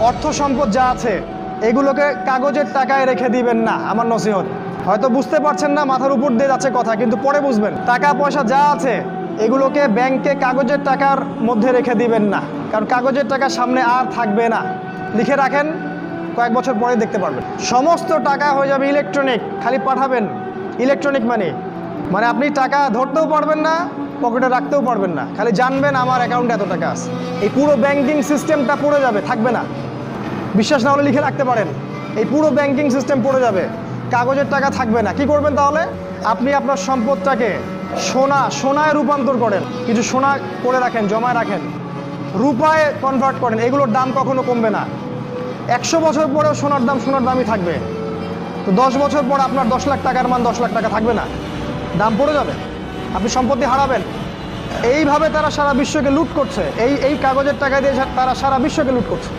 অর্থ সম্পদ যা আছে এগুলোকে কাগজের টাকায় রেখে দিবেন না। আমার নসিহত, হয়তো বুঝতে পারছেন না, মাথার উপর দিয়ে যাচ্ছে কথা, কিন্তু পরে বুঝবেন। টাকা পয়সা যা আছে এগুলোকে ব্যাংকে কাগজের টাকার মধ্যে রেখে দিবেন না, কারণ কাগজের টাকা সামনে আর থাকবে না। লিখে রাখেন, কয়েক বছর পরে দেখতে পারবেন সমস্ত টাকা হয়ে যাবে ইলেকট্রনিক। খালি পাঠাবেন ইলেকট্রনিক মানি, মানে আপনি টাকা ধরতেও পারবেন না, পকেটে রাখতেও পারবেন না, খালি জানবেন আমার অ্যাকাউন্টে এত টাকা আছে। এই পুরো ব্যাংকিং সিস্টেমটা পড়ে যাবে, থাকবে না। বিশ্বাস না হলে লিখে রাখতে পারেন, এই পুরো ব্যাংকিং সিস্টেম পড়ে যাবে, কাগজের টাকা থাকবে না। কি করবেন তাহলে? আপনি আপনার সম্পদটাকে সোনায় রূপান্তর করেন, কিছু সোনা করে রাখেন, জমায় রাখেন, রূপায় কনভার্ট করেন। এগুলোর দাম কখনো কমবে না। 100 বছর পরেও সোনার দামই থাকবে। তো 10 বছর পর আপনার 10 লাখ টাকার মান 10 লাখ টাকা থাকবে না, দাম পড়ে যাবে, আপনি সম্পত্তি হারাবেন। এইভাবে তারা সারা বিশ্বকে লুট করছে, এই কাগজের টাকা দিয়ে তারা সারা বিশ্বকে লুট করছে।